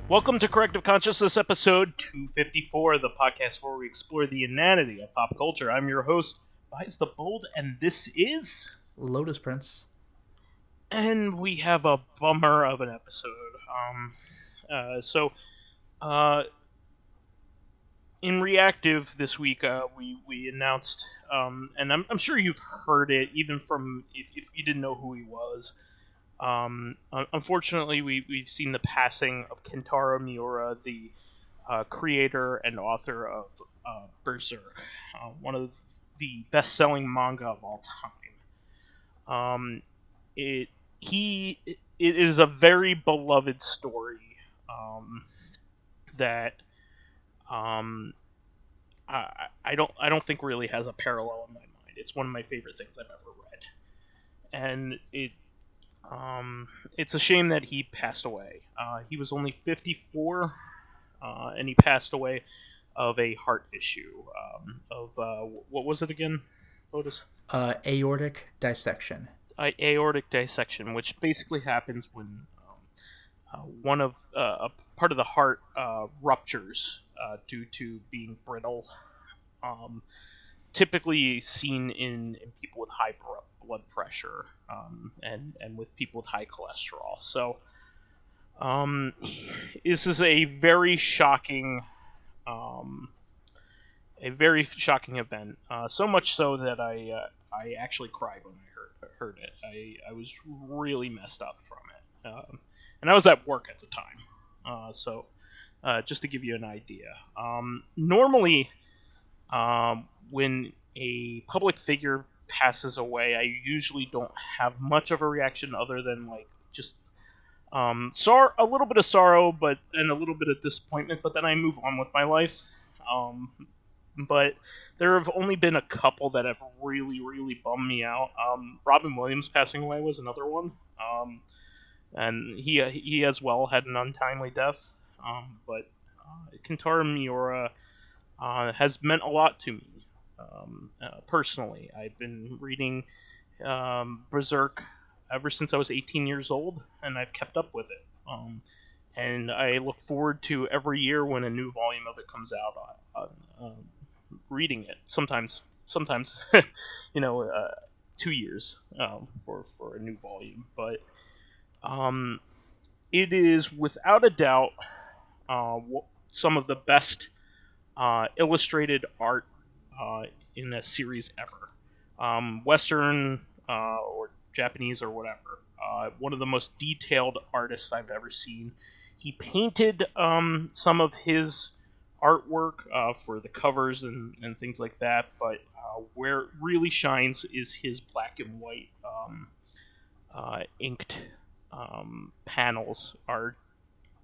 Welcome to Corrective Consciousness, episode 254, the podcast where we explore the inanity of pop culture. I'm your host, vysethebold, and this is... Lotus Prince. And we have a bummer of an episode. In Reactive this week, we announced, and I'm sure you've heard it, even from, if you didn't know who he was. Unfortunately, we've seen the passing of Kentaro Miura, the creator and author of Berserk, one of the best-selling manga of all time. It is a very beloved story that I don't think really has a parallel in my mind. It's one of my favorite things I've ever read, and it's a shame that he passed away. He was only 54, and he passed away of a heart issue. What was it again, Lotus? Aortic dissection. Aortic dissection, which basically happens when one of a part of the heart ruptures due to being brittle. Typically seen in people with high blood pressure and with people with high cholesterol. So this is a very shocking event. So much so that I actually cried when I heard it. I was really messed up from it, and I was at work at the time. So just to give you an idea, normally when a public figure passes away, I usually don't have much of a reaction other than like just a little bit of sorrow, and a little bit of disappointment. But then I move on with my life. But there have only been a couple that have really, really bummed me out. Robin Williams passing away was another one, and he as well had an untimely death. But Kentaro Miura has meant a lot to me. Personally, I've been reading Berserk ever since I was 18 years old, and I've kept up with it. And I look forward to every year when a new volume of it comes out, reading it. Sometimes 2 years for a new volume. But it is without a doubt some of the best illustrated art in a series ever. Western or Japanese or whatever. One of the most detailed artists I've ever seen. He painted some of his artwork for the covers and things like that, but where it really shines is his black and white inked panels are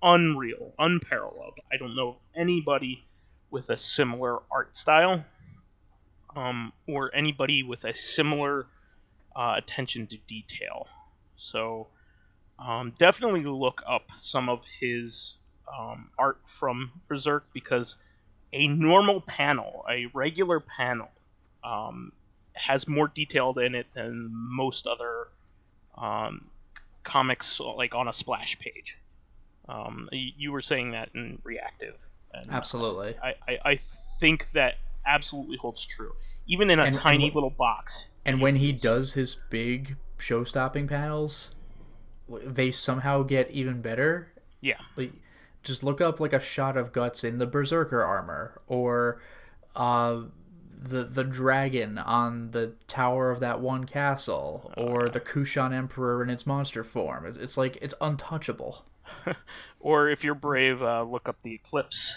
unreal, unparalleled. I don't know of anybody with a similar art style, or anybody with a similar attention to detail. So definitely look up some of his art from Berserk, because a normal panel, a regular panel, has more detail in it than most other comics, like on a splash page. You were saying that in Reactive. And Absolutely. I think that absolutely holds true. Even in a tiny little box. And when he does his big show-stopping panels, they somehow get even better. Yeah. Like, just look up like a shot of Guts in the Berserker armor, or the dragon on the tower of that one castle, or the Kushan Emperor in its monster form. It's like, it's untouchable. Or if you're brave, look up the Eclipse.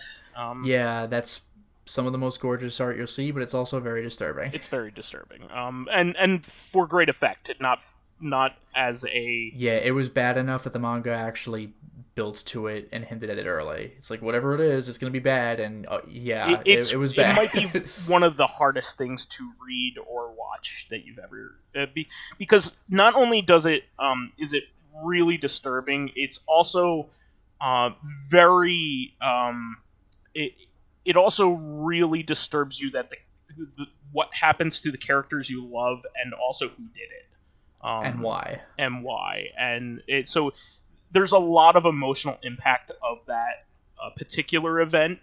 Yeah, that's some of the most gorgeous art you'll see, but it's also very disturbing. It's very disturbing. And for great effect, not as a... Yeah, it was bad enough that the manga actually built to it and hinted at it early. It's like, whatever it is, it's going to be bad, and it was bad. It might be one of the hardest things to read or watch that you've ever... because not only does it is it really disturbing, it's also very... It also really disturbs you that what happens to the characters you love, and also who did it. And why. And there's a lot of emotional impact of that particular event.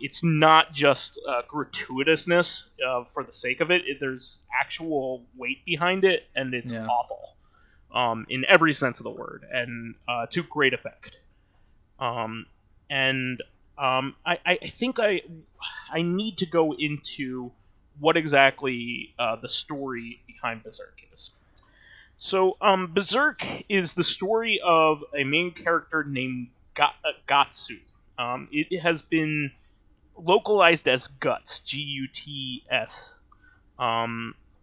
It's not just gratuitousness for the sake of it. There's actual weight behind it, and it's awful in every sense of the word, and to great effect. I think I need to go into what exactly the story behind Berserk is. So, Berserk is the story of a main character named Gatsu. It has been localized as Guts, Guts,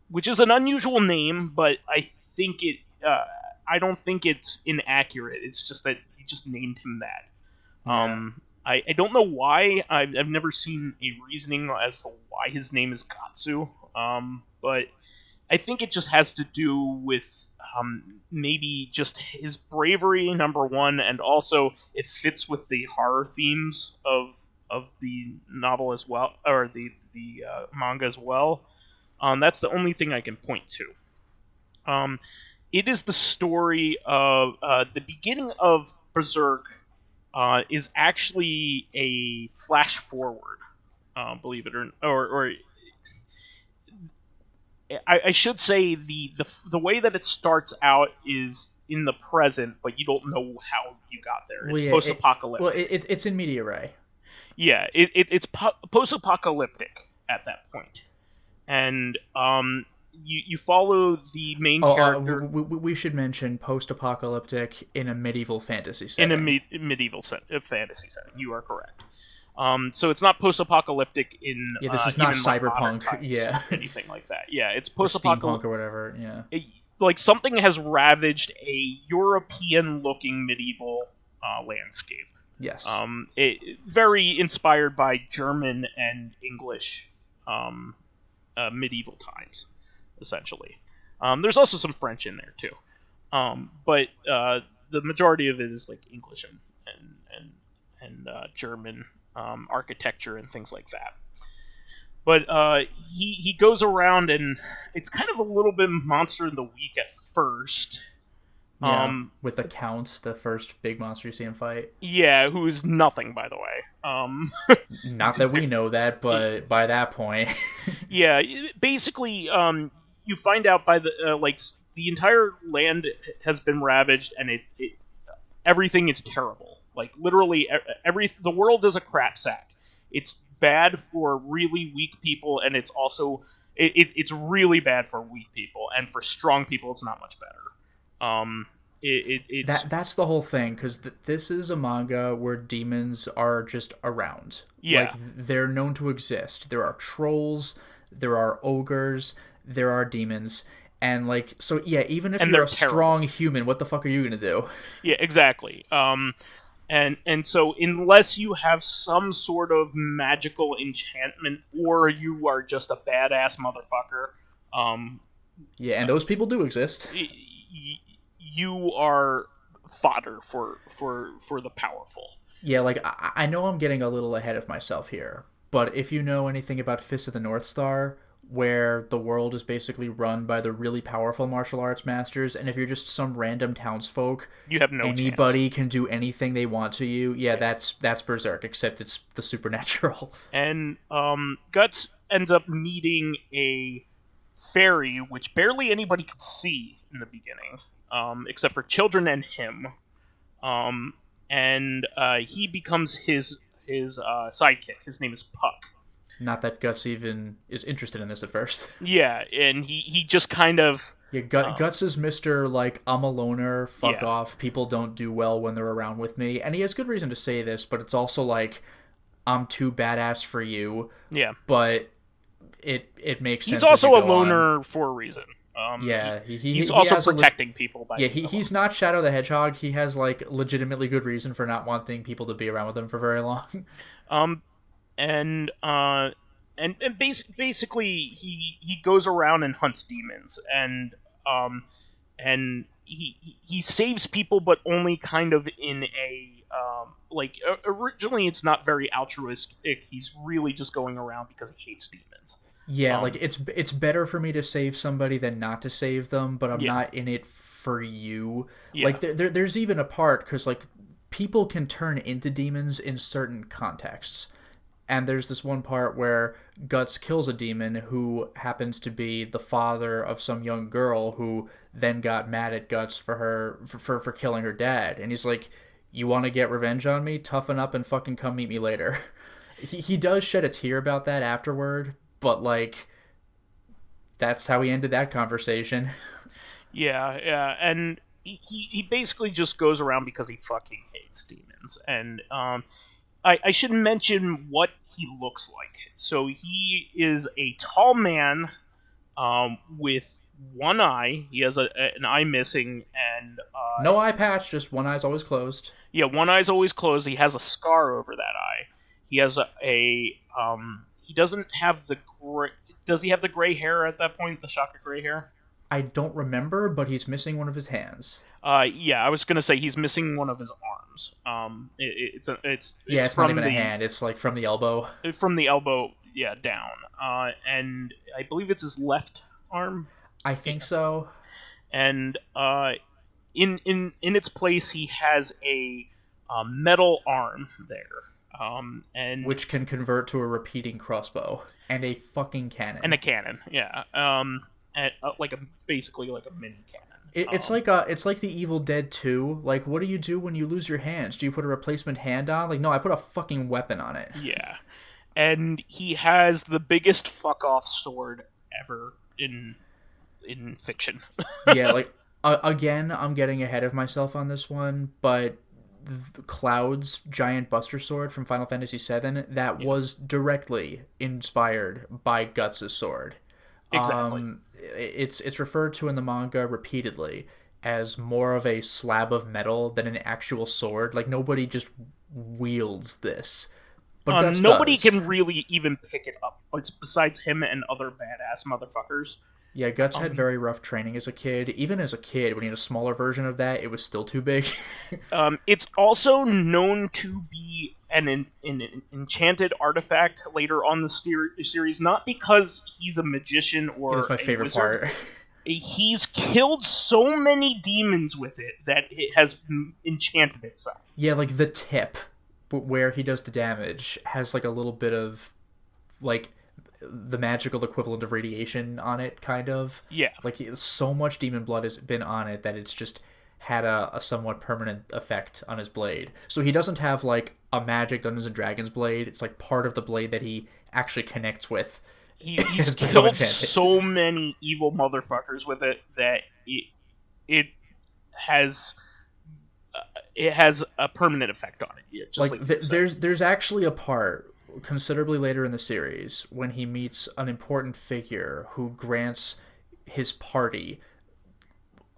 which is an unusual name, but I think I don't think it's inaccurate. It's just that you just named him that. I don't know why. I've never seen a reasoning as to why his name is Gatsu, but I think it just has to do with maybe just his bravery, number one, and also it fits with the horror themes of the novel as well, or the manga as well. That's the only thing I can point to. It is the story of the beginning of Berserk is actually a flash forward, believe it or I should say the way that it starts out is in the present, but you don't know how you got there. It's post-apocalyptic. It's in media ray. Yeah, it's post-apocalyptic at that point, and you follow the main character. We should mention post-apocalyptic in a medieval fantasy setting. In a medieval fantasy setting, you are correct. So it's not post-apocalyptic in this is not cyberpunk, or anything like that. Yeah, it's post-apocalyptic or whatever. Yeah, like something has ravaged a European-looking medieval landscape. Yes. Very inspired by German and English medieval times, essentially. There's also some French in there too, but the majority of it is like English and German. Architecture and things like that. But he goes around, and it's kind of a little bit Monster of the Week at first. With the Counts, the first big monster you see him fight. Yeah, who's nothing, by the way. Not that we know that, but by that point. Yeah, basically, you find out by the entire land has been ravaged, and everything is terrible. Like, literally, the world is a crap sack. It's bad for really weak people, and it's also... It's really bad for weak people, and for strong people, it's not much better. That's the whole thing, because this is a manga where demons are just around. Yeah. Like, they're known to exist. There are trolls, there are ogres, there are demons... And, like, so, yeah, even if you're a strong human, what the fuck are you gonna do? Yeah, exactly. And so unless you have some sort of magical enchantment, or you are just a badass motherfucker, yeah, and those people do exist. You are fodder for the powerful. Yeah, like, I know I'm getting a little ahead of myself here, but if you know anything about Fist of the North Star, where the world is basically run by the really powerful martial arts masters, and if you're just some random townsfolk, you have no anybody chance. Can do anything they want to you. Yeah, that's Berserk, except it's the supernatural. And Guts ends up meeting a fairy, which barely anybody could see in the beginning, except for children and him. And he becomes his sidekick. His name is Puck. Not that Guts even is interested in this at first. Yeah, and he just kind of... Yeah, Guts is Mr. like, I'm a loner, fuck off, people don't do well when they're around with me. And he has good reason to say this, but it's also like, I'm too badass for you. Yeah. But it makes sense. He's also a loner for a reason. He's also protecting people. He's not Shadow the Hedgehog. He has, like, legitimately good reason for not wanting people to be around with him for very long. And basically he goes around and hunts demons, and he saves people, but only kind of in a originally it's not very altruistic. He's really just going around because he hates demons. Yeah, like it's better for me to save somebody than not to save them, but I'm Yeah. not in it for you. Yeah. Like there's even a part because like people can turn into demons in certain contexts. And there's this one part where Guts kills a demon who happens to be the father of some young girl who then got mad at Guts for killing her dad. And he's like, "You want to get revenge on me? Toughen up and fucking come meet me later." He does shed a tear about that afterward, but like that's how he ended that conversation. Yeah, and he basically just goes around because he fucking hates demons. And I should mention what he looks like. So he is a tall man with one eye. He has an eye missing, and No eye patch, just one eye's always closed. yeah, one eye's always closed. He has a scar over that eye. He has he doesn't have the gray. Does he have the gray hair at that point? The Shaka gray hair? I don't remember, but he's missing one of his hands. Yeah, I was gonna say he's missing one of his arms. It's not from even a hand. It's like from the elbow. From the elbow, yeah, down. And I believe it's his left arm. I think so. And in its place, he has a metal arm there. And which can convert to a repeating crossbow and a fucking cannon. And a cannon, yeah. And basically like a mini cannon. It's like the Evil Dead 2. Like, what do you do when you lose your hands? Do you put a replacement hand on? Like, no, I put a fucking weapon on it. Yeah, and he has the biggest fuck off sword ever in fiction. Yeah, like again, I'm getting ahead of myself on this one, but Cloud's giant Buster Sword from Final Fantasy VII was directly inspired by Guts' sword. Exactly. It's referred to in the manga repeatedly as more of a slab of metal than an actual sword. Like, nobody just wields this. But Guts nobody does. can really even pick it up besides him and other badass motherfuckers. Yeah, Guts had very rough training as a kid. Even as a kid, when he had a smaller version of that, it was still too big. It's also known to be an enchanted artifact later on the series, not because he's a magician or that's my favorite wizard. part. He's killed so many demons with it that it has enchanted itself. Yeah, like the tip where he does the damage has like a little bit of like the magical equivalent of radiation on it, kind of. Yeah. Like, so much demon blood has been on it that it's just had a somewhat permanent effect on his blade. So he doesn't have, like, a magic Dungeons & Dragons blade. It's, like, part of the blade that he actually connects with. He's killed so many evil motherfuckers with it that it has a permanent effect on it. Just like there's actually a part considerably later in the series when he meets an important figure who grants his party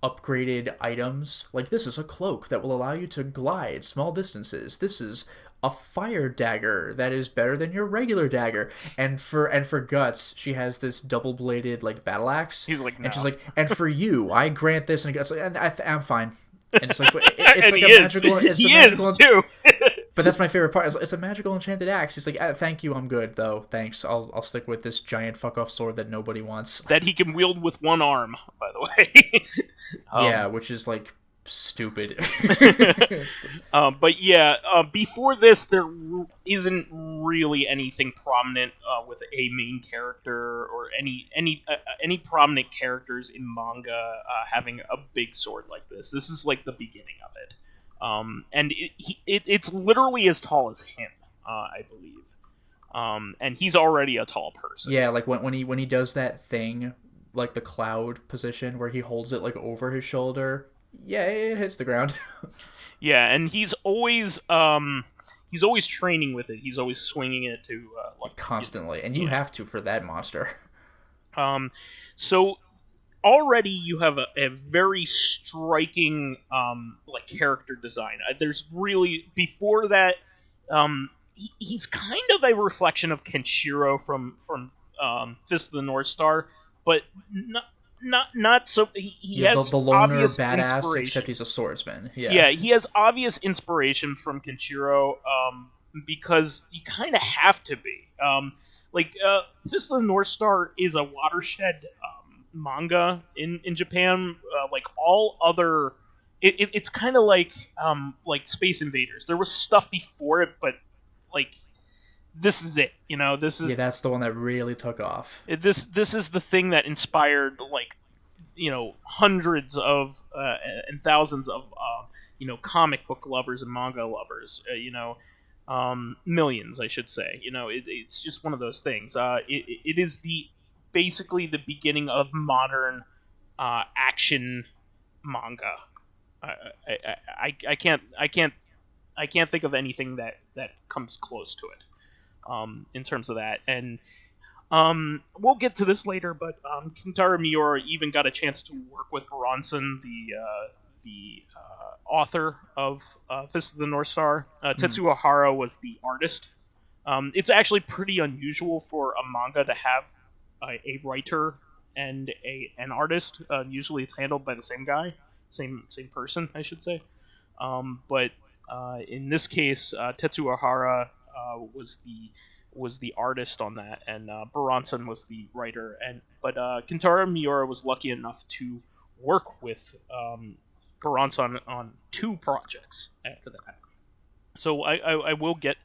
upgraded items. Like, this is a cloak that will allow you to glide small distances. This is a fire dagger that is better than your regular dagger. And for Guts, she has this double-bladed like battle axe. He's like, no. And she's like, and for you, I grant this. And Guts like, I'm fine. And it's like, it's like a magical. He is too. But that's my favorite part. It's a magical enchanted axe. He's like, thank you, I'm good though. Thanks. I'll stick with this giant fuck off sword that nobody wants. That he can wield with one arm, by the way. Yeah, which is like stupid. But yeah, before this, there isn't really anything prominent with a main character or any prominent characters in manga having a big sword like this. This is like the beginning of it. And it's literally as tall as him, I believe. And he's already a tall person. Yeah, like when he does that thing, like the cloud position where he holds it like over his shoulder. Yeah, it hits the ground. Yeah, and he's always training with it. He's always swinging it to constantly, and you have to for that monster. So already you have a very striking like character design. There's really before that, he's kind of a reflection of Kenshiro from Fist of the North Star, but not so. He has the loner obvious badass, except he's a swordsman. Yeah, he has obvious inspiration from Kenshiro, because you kind of have to be. Fist of the North Star is a watershed manga in Japan. Like all other, it's kind of like Space Invaders. There was stuff before it, but like this is it. This is that's the one that really took off. this is the thing that inspired hundreds of and thousands of comic book lovers and manga lovers. Millions, I should say. It's just one of those things. It is basically the beginning of modern action manga. I can't think of anything that comes close to it in terms of that. And we'll get to this later, but Kentaro Miura even got a chance to work with Bronson, the author of Fist of the North Star. Tetsuo Hara was the artist. It's actually pretty unusual for a manga to have a writer and an artist. Usually it's handled by the same guy, same person, I should say. But in this case, Tetsuo Hara was the artist on that, and Bronson was the writer. But Kentaro Miura was lucky enough to work with Bronson on 2 projects after that. So I will get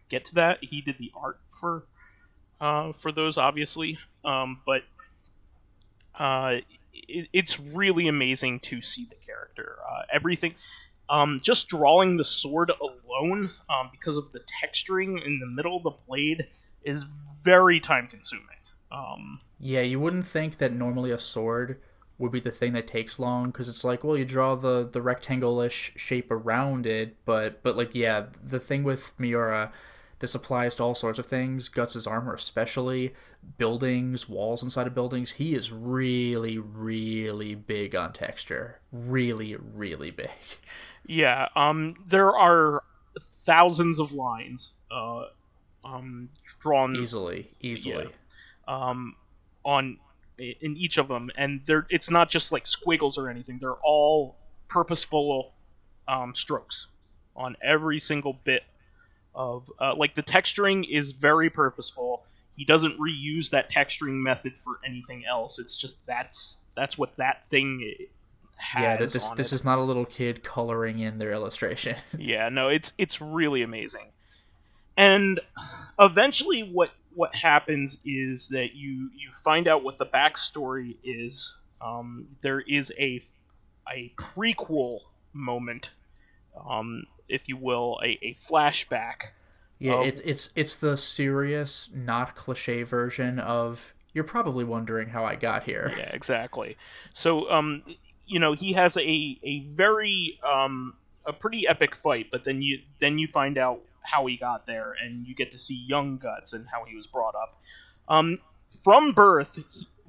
to that. He did the art for those, obviously, but it's really amazing to see the character. Everything, just drawing the sword alone, because of the texturing in the middle of the blade, is very time consuming. Yeah, you wouldn't think that normally a sword would be the thing that takes long, because it's like, well, you draw the rectangle-ish shape around it, but like, yeah, the thing with Miura, this applies to all sorts of things, Guts' armor especially, buildings, walls inside of buildings. He is really, really big on texture. Really, really big. Yeah, there are thousands of lines drawn easily. Yeah. In each of them, and it's not just like squiggles or anything. They're all purposeful strokes on every single bit of like the texturing is very purposeful. He doesn't reuse that texturing method for anything else. It's just that's what that thing has. Yeah, this is not a little kid coloring in their illustration. Yeah, no, it's really amazing. And eventually what happens is that you find out what the backstory is. There is a prequel moment, if you will, a flashback. Yeah, it's the serious, not cliche version of, you're probably wondering how I got here. Yeah, exactly. So, he has a very a pretty epic fight, but then you find out how he got there, and you get to see young Guts and how he was brought up. From birth,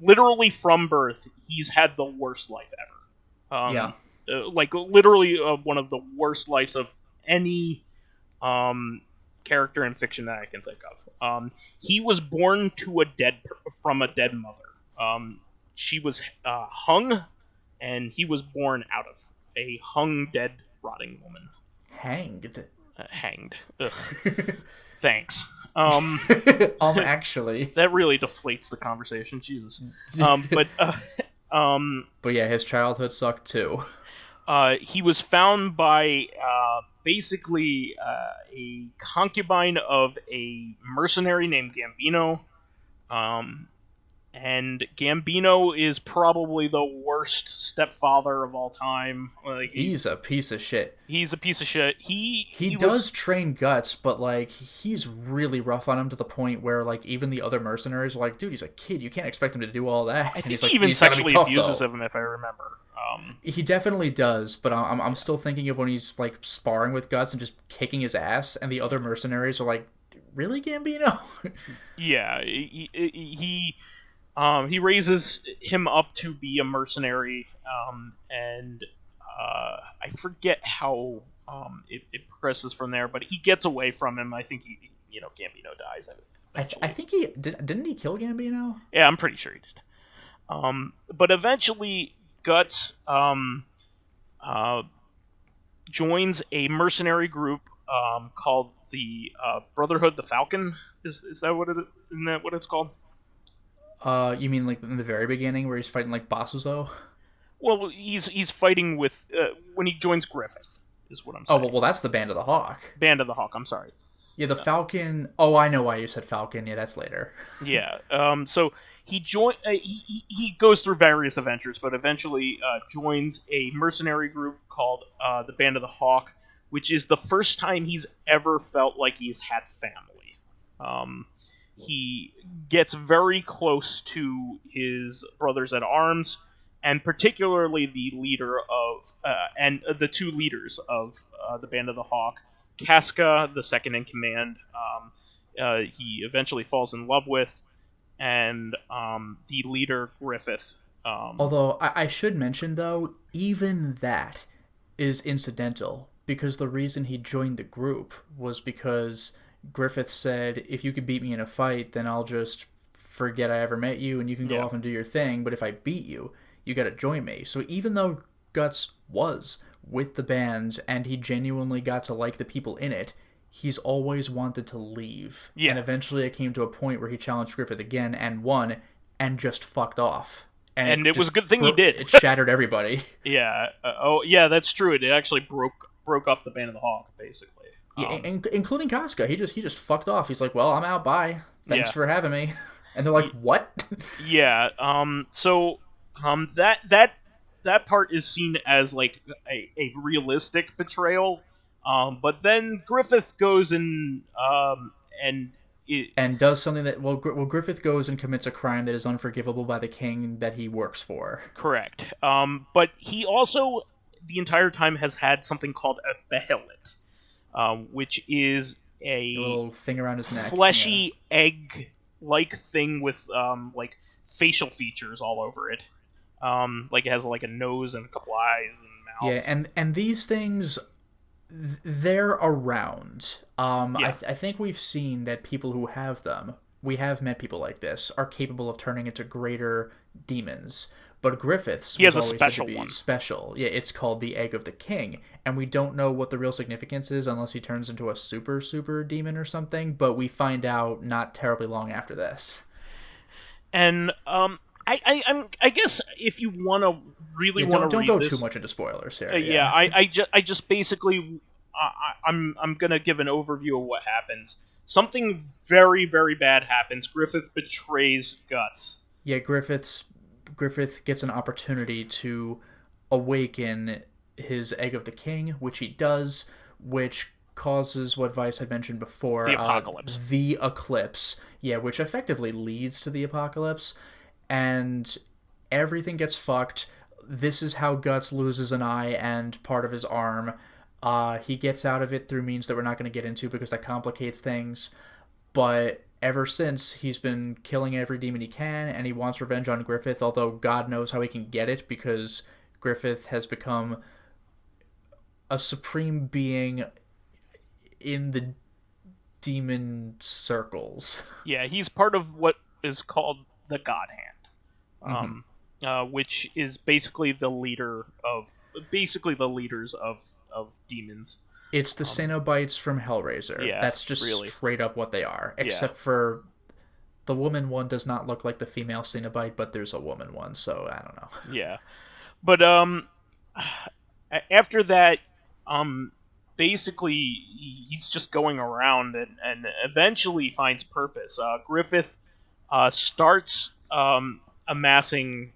literally from birth, he's had the worst life ever. Yeah. Like literally one of the worst lives of any character in fiction that I can think of. He was born to from a dead mother. She was hung, and he was born out of a hung, dead, rotting woman. Hanged. Hanged. Ugh. Thanks. Actually, that really deflates the conversation. Jesus. But yeah, his childhood sucked too. He was found by basically a concubine of a mercenary named Gambino. And Gambino is probably the worst stepfather of all time. Like, he's a piece of shit. He's a piece of shit. He does train Guts, but like he's really rough on him to the point where like even the other mercenaries are like, dude, he's a kid. You can't expect him to do all that. I think he even sexually abuses him, if I remember. He definitely does, but I'm still thinking of when he's like sparring with Guts and just kicking his ass, and the other mercenaries are like, really, Gambino? Yeah, he raises him up to be a mercenary, and I forget how it progresses from there, but he gets away from him. I think Gambino dies. I think he didn't he kill Gambino? Yeah, I'm pretty sure he did. But eventually, Guts joins a mercenary group called the Brotherhood, the Falcon. Is that what isn't that what it's called? You mean like in the very beginning where he's fighting like Basuzo? Well, he's fighting with when he joins Griffith. Is what I'm Oh, saying. well, that's the Band of the Hawk. Band of the Hawk. I'm sorry. Yeah, the Falcon. Oh, I know why you said Falcon. Yeah, that's later. Yeah. So he he goes through various adventures, but eventually joins a mercenary group called the Band of the Hawk, which is the first time he's ever felt like he's had family. He gets very close to his brothers at arms, and particularly the leader of and the two leaders of the Band of the Hawk, Casca, the second in command. He eventually falls in love with, and the leader Griffith. Although I should mention though, even that is incidental because the reason he joined the group was because Griffith said, "If you could beat me in a fight, then I'll just forget I ever met you, and you can go off and do your thing. But if I beat you, you got to join me." So even though Guts was with the band and he genuinely got to like the people in it, he's always wanted to leave. Yeah. And eventually it came to a point where he challenged Griffith again and won and just fucked off. And it was a good thing he did. It shattered everybody. Yeah. Yeah, that's true. It actually broke up the Band of the Hawk, basically. Yeah, including Casca. He just fucked off. He's like, "Well, I'm out. Bye. Thanks for having me." And they're like, "What?" Yeah. So that part is seen as like a realistic betrayal. But then Griffith goes and does something that Griffith goes and commits a crime that is unforgivable by the king that he works for. Correct. But he also the entire time has had something called a behelit, which is a little thing around his neck, fleshy egg-like thing with like facial features all over it. Like it has like a nose and a couple eyes and mouth. Yeah, and these things, they're around. I think we've seen that people who have them, we have met people like this, are capable of turning into greater demons. But Griffith's he has was a always special said to be one. Special. Yeah, it's called the Egg of the King, and we don't know what the real significance is unless he turns into a super demon or something. But we find out not terribly long after this. And I guess if you want to really want to don't go this, too much into spoilers here. I just basically I'm gonna give an overview of what happens. Something very very bad happens. Griffith betrays Guts. Yeah, Griffith gets an opportunity to awaken his Egg of the King, which he does, which causes what Vice had mentioned before, the apocalypse. The eclipse. Yeah, which effectively leads to the apocalypse, and everything gets fucked. This is how Guts loses an eye and part of his arm. He gets out of it through means that we're not going to get into because that complicates things, but ever since, he's been killing every demon he can, and he wants revenge on Griffith, although God knows how he can get it, because Griffith has become a supreme being in the demon circles. Yeah, he's part of what is called the God Hand, which is basically the leaders of demons. It's the Cenobites from Hellraiser. Yeah, that's just really straight up what they are. Except for the woman one does not look like the female Cenobite, but there's a woman one, so I don't know. Yeah, but after that, basically he's just going around and eventually finds purpose. Griffith starts amassing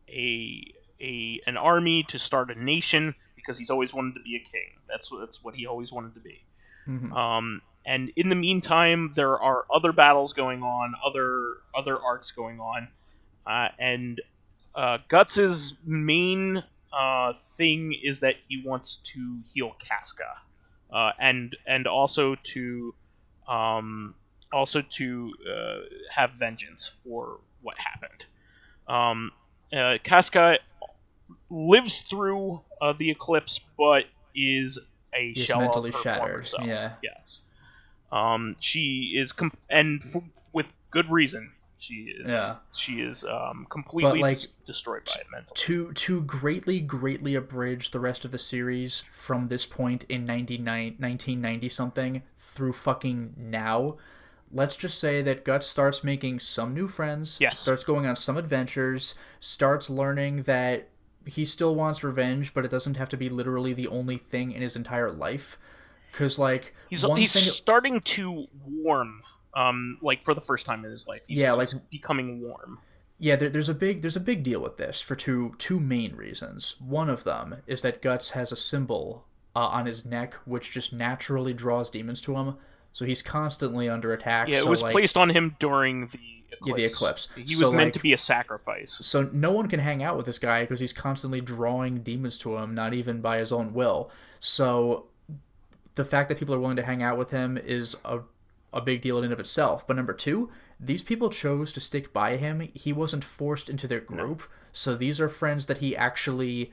an army to start a nation because he's always wanted to be a king. That's what he always wanted to be. Mm-hmm. And in the meantime, there are other battles going on, other arcs going on, and Guts's main thing is that he wants to heal Casca, and also to have vengeance for what happened. Casca lives through the eclipse, but is a He's shell mentally of her shattered. former self. Yeah. Yes. She is with good reason. She is completely destroyed by it mentally. To greatly abridge the rest of the series from this point in 1990 something through fucking now, let's just say that Guts starts making some new friends, starts going on some adventures, starts learning that he still wants revenge, but it doesn't have to be literally the only thing in his entire life. Because, like, he's starting to warm, like, for the first time in his life. He's becoming warm. Yeah, there's a big deal with this for two main reasons. One of them is that Guts has a symbol on his neck which just naturally draws demons to him, so he's constantly under attack. Yeah, it was placed on him during the eclipse. Yeah, the eclipse. He was meant to be a sacrifice. So no one can hang out with this guy because he's constantly drawing demons to him, not even by his own will. So the fact that people are willing to hang out with him is a big deal in and of itself. But number two, these people chose to stick by him. He wasn't forced into their group. No. So these are friends that he actually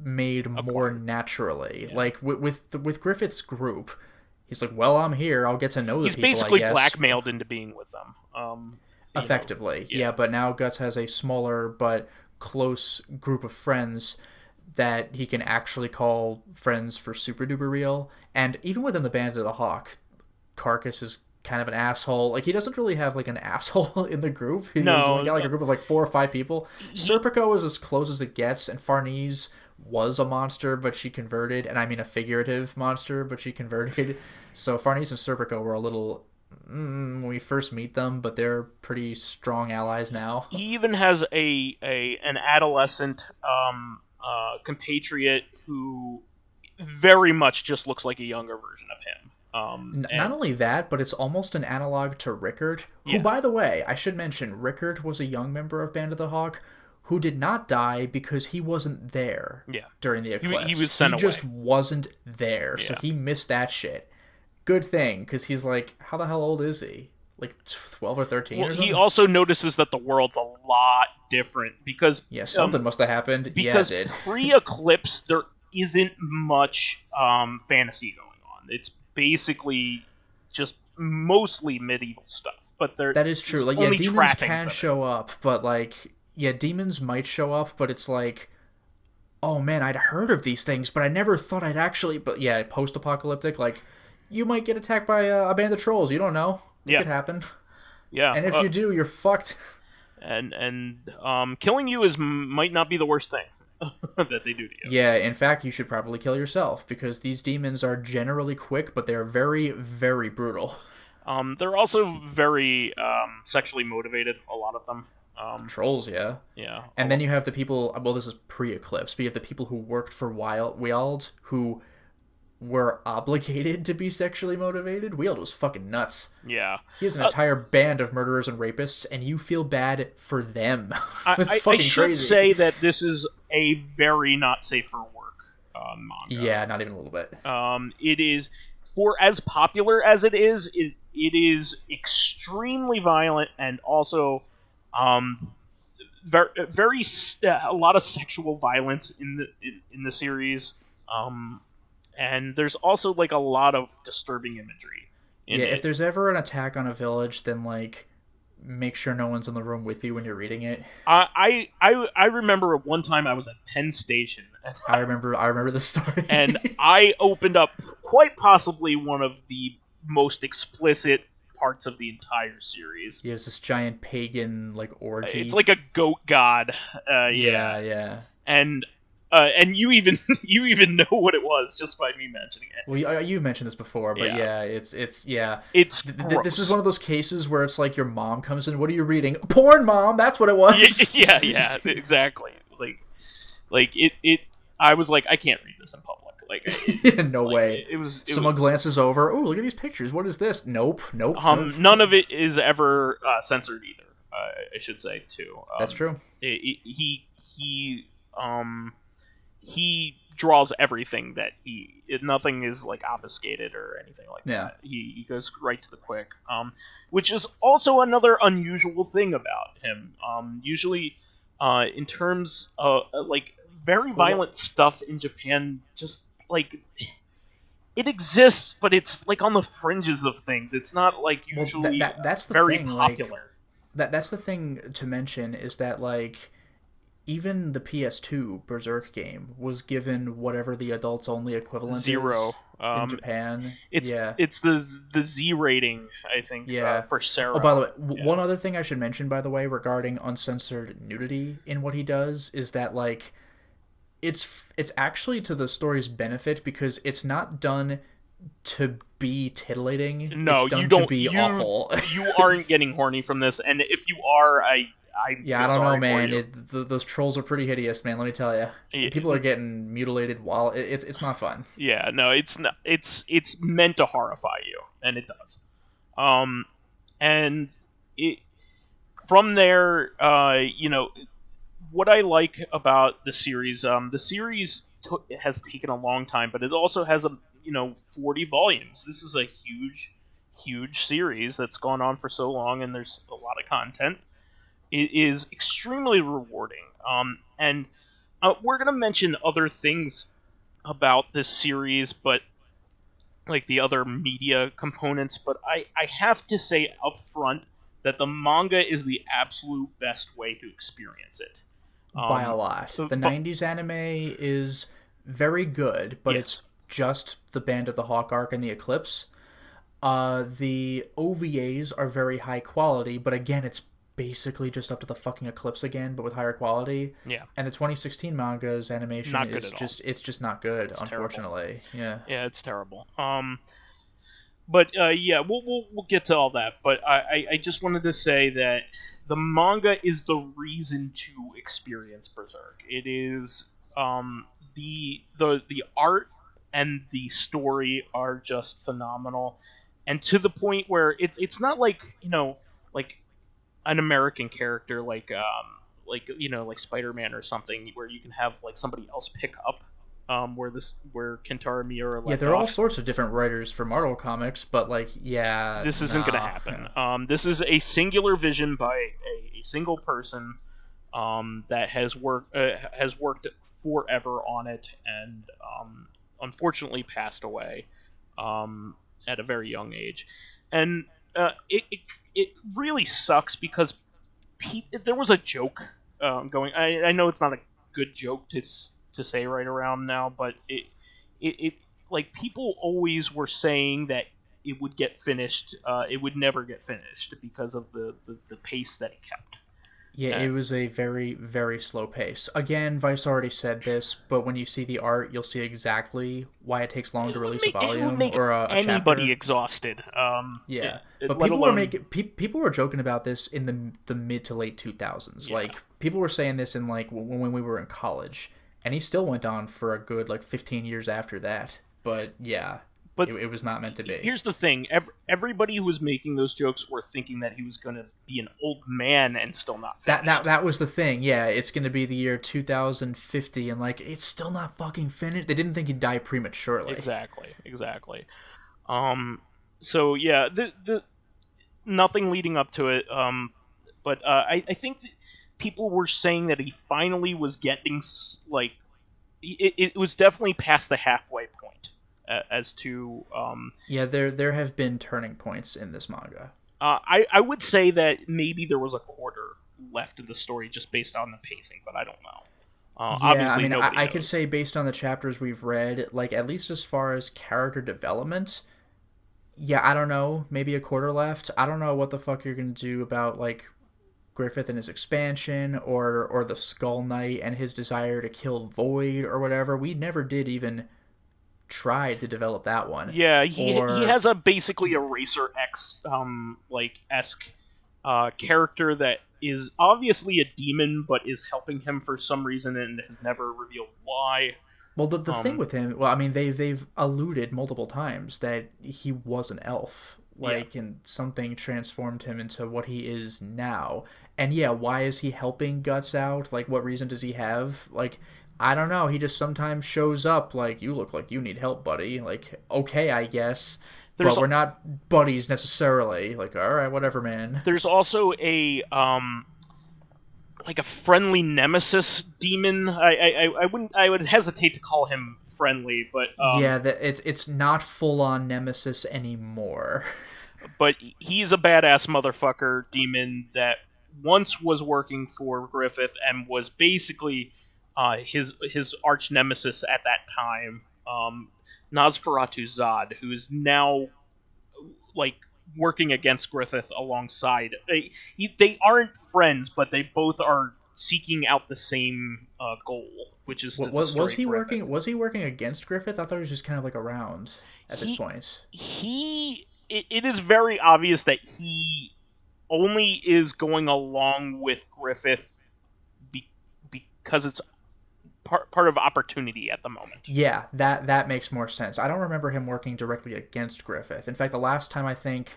made more naturally. Yeah. Like with Griffith's group, he's like, well, I'm here. I'll get to know the people, He's basically I guess. blackmailed into being with them. Effectively. Yeah, but now Guts has a smaller but close group of friends that he can actually call friends for super duper real. And even within the Band of the Hawk, Carcass is kind of an asshole. Like, he doesn't really have like an asshole in the group. He's only got like a group of like 4 or 5 people. Serpico is as close as it gets, and Farnese was a monster, but she converted, and I mean a figurative monster, but she converted. So Farnese and Serpico were a little when we first meet them, but they're pretty strong allies now. He even has an adolescent compatriot who very much just looks like a younger version of him. Not only that, but it's almost an analog to Rickard, who, by the way, I should mention, Rickard was a young member of Band of the Hawk who did not die because he wasn't there during the eclipse. He was sent away. He just wasn't there, so he missed that shit. Good thing, because he's like, how the hell old is he? Like 12 or 13 or something? He also notices that the world's a lot different because... Yeah, something must have happened. Because it did. Pre-eclipse, there isn't much fantasy going on. It's basically just mostly medieval stuff. But that is true. Like, demons can show up, but like, demons might show up, but it's like, oh man, I'd heard of these things, but I never thought I'd actually. But yeah, post-apocalyptic, like, you might get attacked by a band of trolls. You don't know. It could happen. Yeah, and if you do, you're fucked. And killing you might not be the worst thing that they do to you. Yeah, in fact, you should probably kill yourself, because these demons are generally quick, but they're very, very brutal. They're also very sexually motivated, a lot of them. Trolls, yeah. Yeah. And then you have the people, well, this is pre-eclipse, but you have the people who worked for Wild, who were obligated to be sexually motivated. Wild was fucking nuts. Yeah. He has an entire band of murderers and rapists, and you feel bad for them. It's fucking crazy. I should say that this is a very not safe for work manga. Yeah, not even a little bit. It is, for as popular as it is extremely violent, and also very a lot of sexual violence in the series. And there's also like a lot of disturbing imagery. If there's ever an attack on a village, then like make sure no one's in the room with you when you're reading it. I remember one time I was at Penn Station. I remember the story. And I opened up quite possibly one of the most explicit parts of the entire series. Yeah, it's this giant pagan like orgy. It's like a goat god. Yeah. And you even know what it was just by me mentioning it. Well, you mentioned this before, but it's gross. This is one of those cases where it's like your mom comes in. What are you reading? Porn, Mom. That's what it was. Yeah, exactly. Like it. I was like, I can't read this in public. Like, no way. Someone glances over. Oh, look at these pictures. What is this? Nope. None of it is ever censored either. I should say too. That's true. He draws everything that nothing is like obfuscated or anything like that. He goes right to the quick, which is also another unusual thing about him. Usually, in terms of like very violent stuff in Japan, just like it exists, but it's like on the fringes of things. It's not like usually that's the very thing, popular. that's the thing to mention, is that like even the PS2 Berserk game was given whatever the adults only equivalent 0. is in Japan. It's Yeah. it's the Z rating, I think, Yeah. for Sarah. Oh, by the way, Yeah. one other thing I should mention, by the way, regarding uncensored nudity in what he does, is that like it's actually to the story's benefit, because it's not done to be titillating. No, it's done you don't. to be awful. You aren't getting horny from this, and if you are, I Yeah, I feel don't know, sorry man. for you. Those trolls are pretty hideous, man. Let me tell you. Yeah. People are getting mutilated while it's not fun. Yeah, no, it's not. It's meant to horrify you, and it does. And it from there, what I like about the series, has taken a long time, but it also has 40 volumes. This is a huge series that's gone on for so long, and there's a lot of content. It is extremely rewarding. And we're gonna mention other things about this series, but like the other media components. But I have to say up front that the manga is the absolute best way to experience it. By a lot. The 90s anime is very good, but Yes. it's just the Band of the Hawk arc and the Eclipse. The OVAs are very high quality, but again, it's basically just up to the fucking Eclipse again, but with higher quality. Yeah. And the 2016 manga's animation Not good is at all. it's just not good, It's unfortunately. Yeah. Yeah, it's terrible. But yeah, we'll get to all that. But I just wanted to say that the manga is the reason to experience Berserk. It is the art and the story are just phenomenal, and to the point where it's not like like an American character like Spider-Man or something, where you can have like somebody else pick up where Kentaro Miura left Yeah, there are all off. sorts of different writers for Marvel Comics, but like, yeah, This isn't going to happen. This is a singular vision by a single person that has worked forever on it, and unfortunately passed away at a very young age. And it really sucks, because there was a joke going. I know it's not a good joke to say right around now, but it like people always were saying that it would get finished. It would never get finished because of the pace that it kept. Yeah, it was a very, very slow pace. Again, Vice already said this, but when you see the art, you'll see exactly why it takes long to release a volume it would make or a anybody chapter. Exhausted. Yeah, let but people alone... were people were joking about this in the mid to late 2000s. Yeah. Like, people were saying this in like when we were in college, and he still went on for a good like 15 years after that. But yeah. But it was not meant to be. Here's the thing: everybody who was making those jokes were thinking that he was going to be an old man and still not finished. That was the thing. Yeah, it's going to be the year 2050, and like, it's still not fucking finished. They didn't think he'd die prematurely. Exactly. So yeah, the nothing leading up to it. But I think that people were saying that he finally was getting like it was definitely past the halfway point. As to yeah, there have been turning points in this manga. I would say that maybe there was a quarter left of the story just based on the pacing, but I don't know. Yeah, Obviously, I mean, nobody I knows. could say based on the chapters we've read, like, at least as far as character development, yeah, I don't know, maybe a quarter left. I don't know what the fuck you're gonna do about like Griffith and his expansion, or the Skull Knight and his desire to kill Void or whatever. We never did even tried to develop that one. Yeah, he has basically a Racer X esque character that is obviously a demon, but is helping him for some reason and has never revealed why. Well, the thing with him, well, I mean, they've alluded multiple times that he was an elf, and something transformed him into what he is now. And yeah, why is he helping Guts out? Like, what reason does he have? Like, I don't know. He just sometimes shows up like, you look like you need help, buddy. Like, okay, I guess. But we're not buddies necessarily. Like, all right, whatever, man. There's also a friendly nemesis demon. I would hesitate to call him friendly, but yeah, it's not full on nemesis anymore. but he's a badass motherfucker demon that once was working for Griffith and was basically his arch nemesis at that time, Nosferatu Zod, who is now like working against Griffith alongside. They aren't friends, but they both are seeking out the same goal, which is to destroy Was he Griffith. working? Was he working against Griffith? I thought he was just kind of like around at this point. It is very obvious that he only is going along with Griffith because it's part of opportunity at the moment. Yeah, that makes more sense. I don't remember him working directly against Griffith. In fact, the last time I think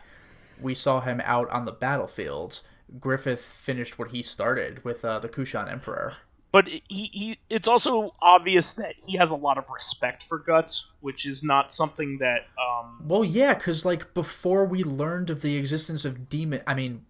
we saw him out on the battlefield, Griffith finished what he started with the Kushan Emperor. But it's also obvious that he has a lot of respect for Guts, which is not something that... Well, yeah, because, like, before we learned of the existence of demon... I mean,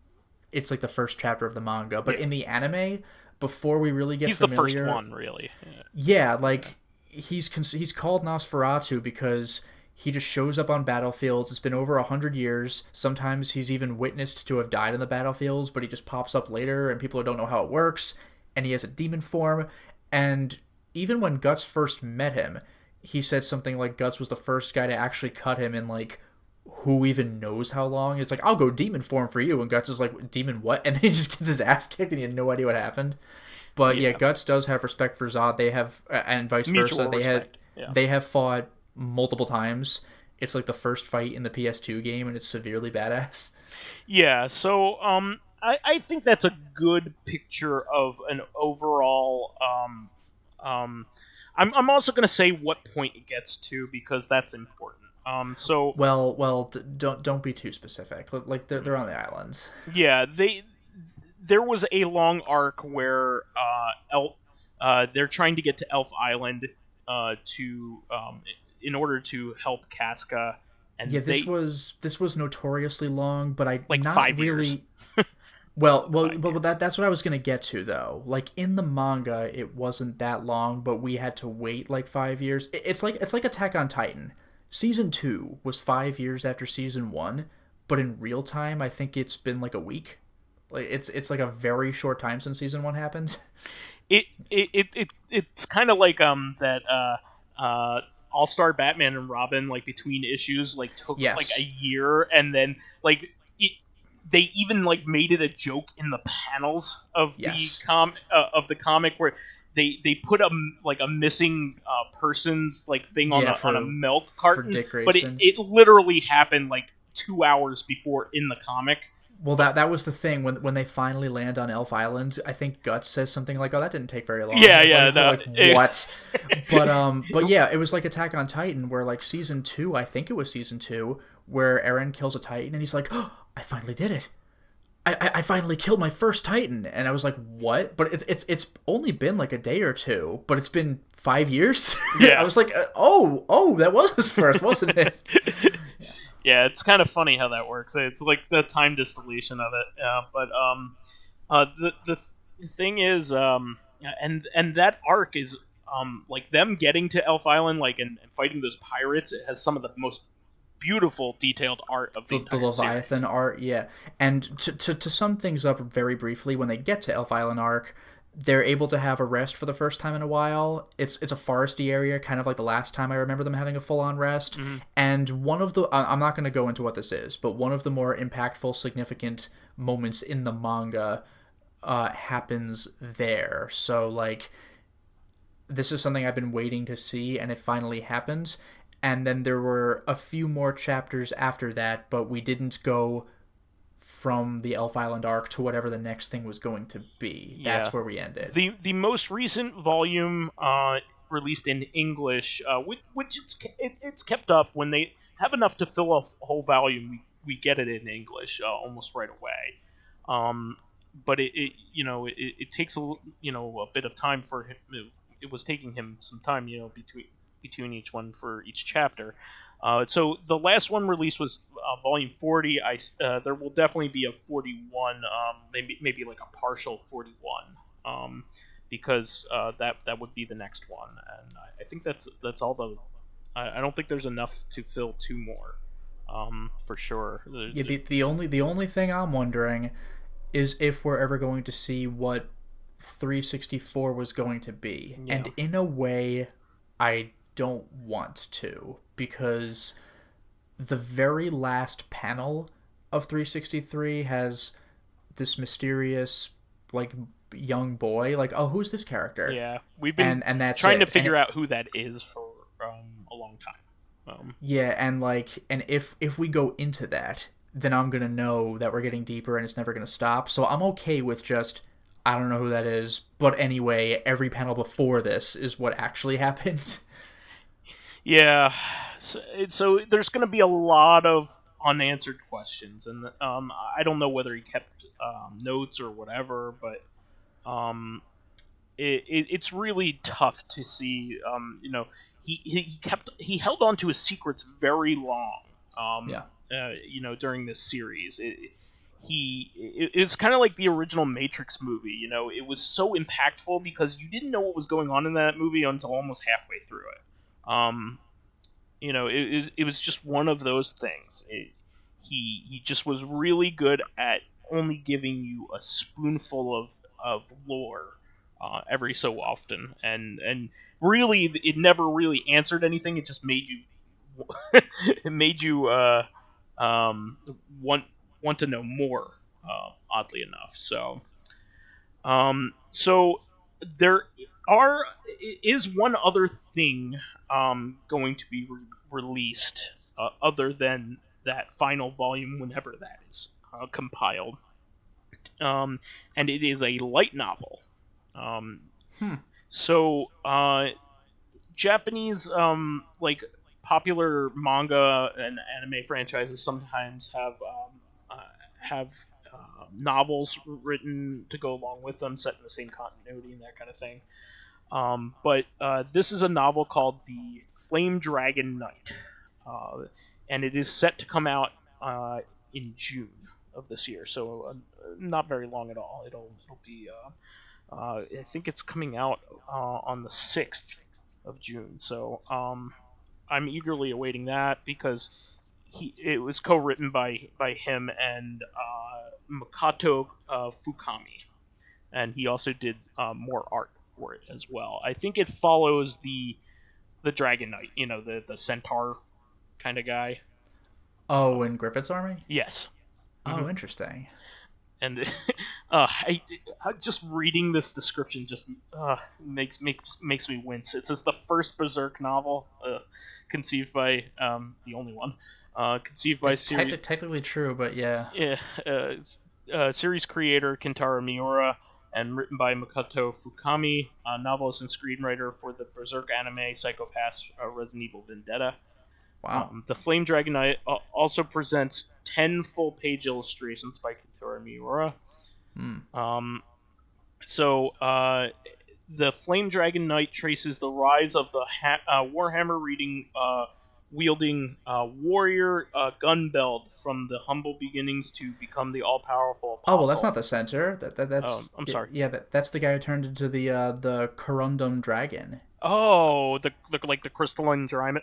it's, like, the first chapter of the manga, but in the anime, before we really get familiar... He's the first one, really. Yeah, like, he's called Nosferatu because he just shows up on battlefields. It's been over 100 years. Sometimes he's even witnessed to have died in the battlefields, but he just pops up later, and people don't know how it works. And he has a demon form, and even when Guts first met him, he said something like Guts was the first guy to actually cut him in, like, who even knows how long. It's like, I'll go demon form for you, and Guts is like, demon what? And then he just gets his ass kicked, and he had no idea what happened. But yeah, Guts does have respect for Zod. They have, and vice versa, they have fought multiple times. It's like the first fight in the PS2 game, and it's severely badass. Yeah, so, I think that's a good picture of an overall. I'm also going to say what point it gets to because that's important. Don't be too specific. Like they're on the islands. Yeah, there was a long arc where they're trying to get to Elf Island in order to help Casca. And yeah, this was notoriously long, but like not 5 really. Years. Well, that's what I was gonna get to though. Like in the manga, it wasn't that long, but we had to wait like 5 years. It's like Attack on Titan. Season 2 was 5 years after Season 1, but in real time, I think it's been like a week. Like it's like a very short time since Season 1 happened. It's kind of like that All-Star Batman and Robin, like between issues, like took like a year, and then like they even like made it a joke in the panels of the comic where they put a missing person's like thing on a milk carton, but it literally happened like 2 hours before in the comic. Well, that was the thing when they finally land on Elf Island. I think Guts says something like, "Oh, that didn't take very long." What? But yeah, it was like Attack on Titan, where like Season 2, I think it was Season 2, where Eren kills a Titan, and he's like, "Oh, I finally did it. I finally killed my first Titan." And I was like, "What?" But it's only been like a day or two, but it's been 5 years. Yeah, I was like, "Oh, that was his first, wasn't it?" Yeah, it's kind of funny how that works. It's like the time distillation of it. The thing is, and that arc is like them getting to Elf Island, like and fighting those pirates. It has some of the most beautiful detailed art of the Leviathan series. Art, yeah. And to sum things up very briefly, when they get to Elf Island arc, they're able to have a rest for the first time in a while. It's a foresty area, kind of like the last time I remember them having a full-on rest. Mm-hmm. And one of the... I'm not going to go into what this is, but one of the more impactful, significant moments in the manga happens there. So, like, this is something I've been waiting to see, and it finally happens. And then there were a few more chapters after that, but we didn't go from the Elf Island arc to whatever the next thing was going to be. That's where we ended. The most recent volume released in English, which it's kept up when they have enough to fill a whole volume. We get it in English almost right away. But it takes a bit of time for him. It was taking him some time, between each one for each chapter. So the last one released was volume 40. There will definitely be a 41, maybe like a partial 41, because that would be the next one. And I think that's all the. I don't think there's enough to fill two more. for sure. Yeah, the only thing I'm wondering is if we're ever going to see what 364 was going to be. Yeah. And in a way, I don't want to, because the very last panel of 363 has this mysterious, like, young boy. Like, oh, who's this character? Yeah, we've been and that's trying to it. figure out who that is for a long time. Yeah, and if we go into that, then I'm gonna know that we're getting deeper and it's never gonna stop. So I'm okay with just, I don't know who that is, but anyway, every panel before this is what actually happened. Yeah, so there's going to be a lot of unanswered questions, and I don't know whether he kept notes or whatever, but it's really tough to see. He held on to his secrets very long. During this series, it's kind of like the original Matrix movie. It was so impactful because you didn't know what was going on in that movie until almost halfway through it. It was just one of those things. He just was really good at only giving you a spoonful of lore every so often, and really it never really answered anything. It just made you want to know more. Oddly enough, so there is one other thing going to be released other than that final volume, whenever that is compiled, and it is a light novel. So Japanese popular manga and anime franchises sometimes have novels written to go along with them, set in the same continuity and that kind of thing. But this is a novel called The Flame Dragon Knight, and it is set to come out in June of this year, so not very long at all. It'll be I think it's coming out on the 6th of June, so I'm eagerly awaiting that, because it was co-written by him and Makoto Fukami, and he also did more art for it as well. I think it follows the Dragon Knight, the centaur kind of guy. Oh, in Griffith's army? Yes. Oh, interesting. And I just reading this description just makes me wince. It says the first Berserk novel conceived by the only one conceived by series. Technically true, but yeah. Yeah. Series creator Kentaro Miura and written by Makoto Fukami, novelist and screenwriter for the Berserk anime, Psycho Pass, Resident Evil Vendetta. Wow. The Flame Dragon Knight also presents 10 full-page illustrations by Kentaro Miura. The Flame Dragon Knight traces the rise of the Warhammer wielding warrior Gunbeld from the humble beginnings to become the all-powerful apostle. Oh, well, that's not the center. That's I'm sorry. Yeah, that's the guy who turned into the Corundum dragon. Oh, the crystalline dragon.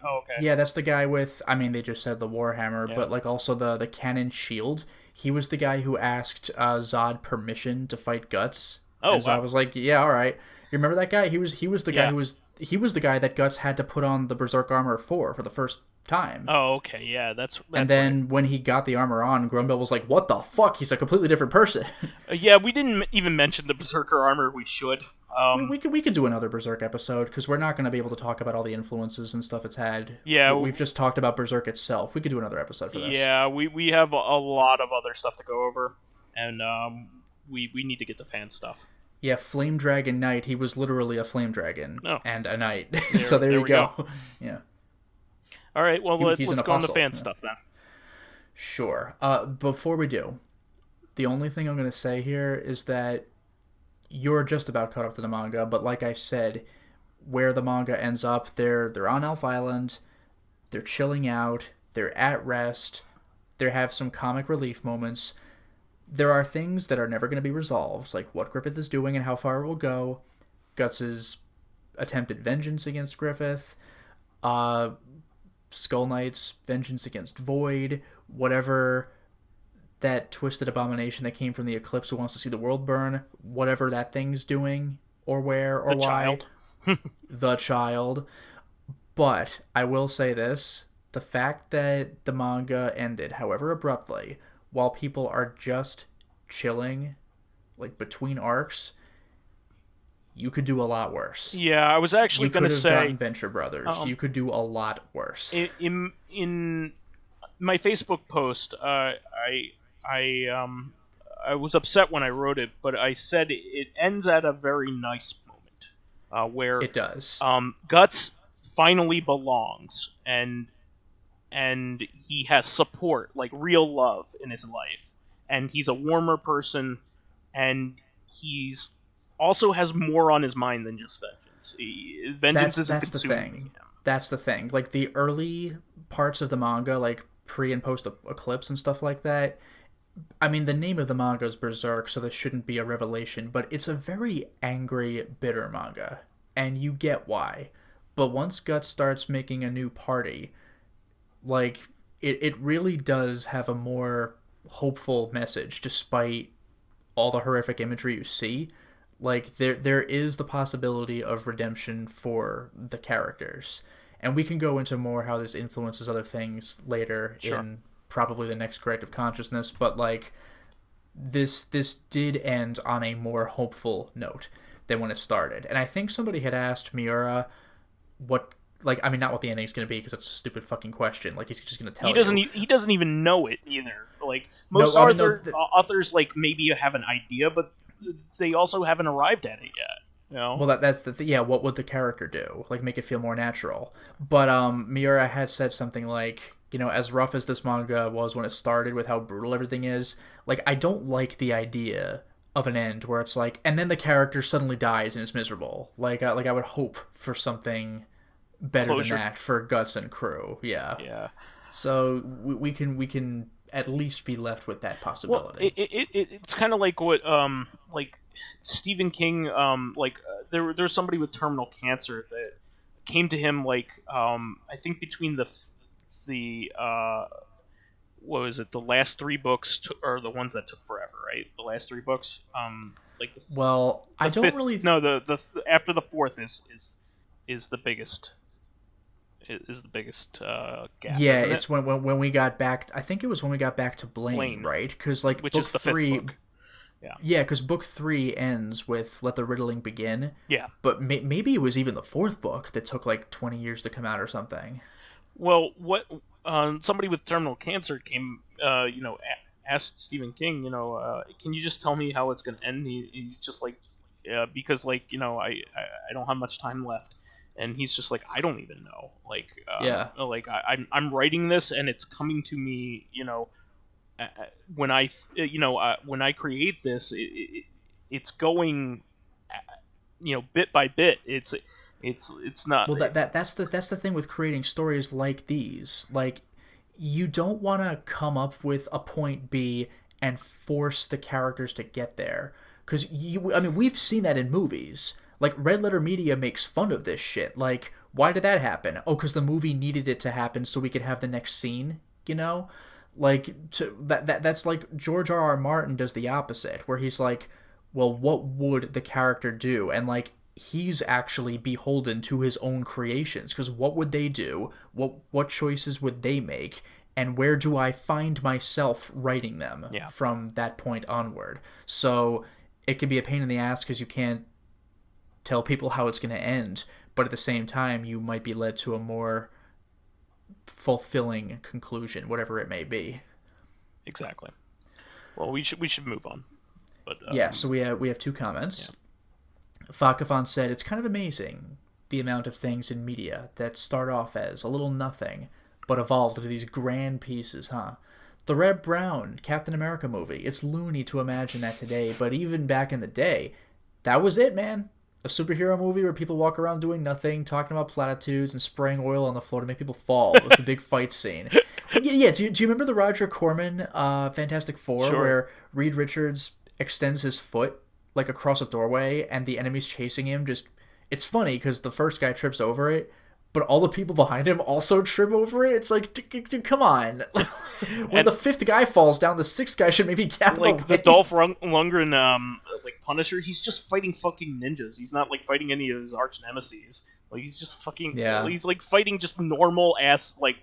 Oh, okay. Yeah, that's the guy with. I mean, they just said the Warhammer, Yeah. but also the cannon shield. He was the guy who asked Zod permission to fight Guts. Oh, and Zod was like, "Yeah, all right." You remember that guy? He was the guy he was the guy that Guts had to put on the Berserk Armor for the first time. Oh, okay, yeah, that's and then when he got the armor on, Grunbeld was like, "What the fuck? He's a completely different person." Yeah, we didn't even mention the Berserker Armor. We should. We could do another Berserk episode, because we're not going to be able to talk about all the influences and stuff it's had. Yeah, we've just talked about Berserk itself. We could do another episode for this. Yeah, we have a lot of other stuff to go over, and we need to get the fan stuff. Yeah, Flame Dragon Knight. He was literally a flame dragon and a knight. So there you we go. Yeah. All right, well, let's go on the fan yeah. stuff then. Sure. Before we do, the only thing I'm going to say here is that you're just about caught up to the manga, but like I said, where the manga ends up, they're on Elf Island, they're chilling out, they're at rest, they have some comic relief moments. There are things that are never going to be resolved, like what Griffith is doing and how far it will go, Guts' attempted vengeance against Griffith, Skull Knight's vengeance against Void, whatever that twisted abomination that came from the Eclipse who wants to see the world burn, whatever that thing's doing, or where, or The why. child. The child. But I will say this, the fact that the manga ended, however abruptly, while people are just chilling, like between arcs, you could do a lot worse. Yeah, I was actually going to say... You could have gotten Venture Brothers. You could do a lot worse. In my Facebook post, I was upset when I wrote it, but I said it ends at a very nice moment, where it does. Guts finally belongs, and he has support, like real love in his life, and he's a warmer person, and he's also has more on his mind than just vengeance. Vengeance isn't consuming him. That's the thing. Like, the early parts of the manga, like pre and post Eclipse and stuff like that, I mean, the name of the manga is Berserk, so this shouldn't be a revelation, but it's a very angry, bitter manga, and you get why. But once Guts starts making a new party, like, it really does have a more hopeful message, despite all the horrific imagery you see. Like, there is the possibility of redemption for the characters. And we can go into more how this influences other things later in probably the next Corrective Consciousness, but, like, this did end on a more hopeful note than when it started. And I think somebody had asked Miura what, like, I mean, not what the ending's going to be, because that's a stupid fucking question. Like, he's just going to tell you. He doesn't even know it, either. Like, most authors, like, maybe have an idea, but they also haven't arrived at it yet. You know? Well, that's the thing. Yeah, what would the character do? Like, make it feel more natural. But Miura had said something like, you know, as rough as this manga was when it started, with how brutal everything is, like, I don't like the idea of an end where it's like, and then the character suddenly dies and is miserable. Like I would hope for something better than that for Guts and crew. Yeah. So we can at least be left with that possibility. Well, it's kind of like what like Stephen King, there's somebody with terminal cancer that came to him, like, I think between the what was it, the last 3 books are the ones that took forever, right? The last 3 books, like I don't fifth, really the after the 4th is the biggest. Is the biggest gap. Yeah, it's when we got back. I think it was when we got back to Blaine. Right? Because, like, which book is the 3. 5th book. Yeah, because book 3 ends with "Let the Riddling Begin." Yeah, but maybe it was even the 4th book that took like 20 years to come out or something. Well, what somebody with terminal cancer came, asked Stephen King, can you just tell me how it's going to end? He's just like, because, like, I don't have much time left. And he's just like, I don't even know. Like, like I'm writing this, and it's coming to me. When I create this, it's going, bit by bit. It's not. Well, that's the thing with creating stories like these. Like, you don't want to come up with a point B and force the characters to get there, because we've seen that in movies. Like, Red Letter Media makes fun of this shit. Like, why did that happen? Oh, because the movie needed it to happen so we could have the next scene, Like, that's like George R.R. Martin does the opposite, where he's like, well, what would the character do? And, like, he's actually beholden to his own creations, because what would they do? What choices would they make? And where do I find myself writing them from that point onward? So it can be a pain in the ass, because you can't tell people how it's going to end, but at the same time you might be led to a more fulfilling conclusion, whatever it may be. Exactly. Well, we should move on. But so we have 2 comments. Fakafon said, it's kind of amazing the amount of things in media that start off as a little nothing but evolved into these grand pieces, huh? The Red Brown Captain America movie, it's loony to imagine that today, but even back in the day, that was it, man. A superhero movie where people walk around doing nothing, talking about platitudes and spraying oil on the floor to make people fall. It was the big fight scene. Yeah. Do you remember the Roger Corman Fantastic Four, where Reed Richards extends his foot like across a doorway and the enemy's chasing him? It's funny because the first guy trips over it, but all the people behind him also trip over it. It's like, dude, come on. When And the fifth guy falls down, the sixth guy should maybe get out of like the the way. Dolph Lundgren like Punisher, he's just fighting fucking ninjas. He's not like fighting any of his arch nemesis. Like he's just fucking Yeah. he's like fighting just normal ass like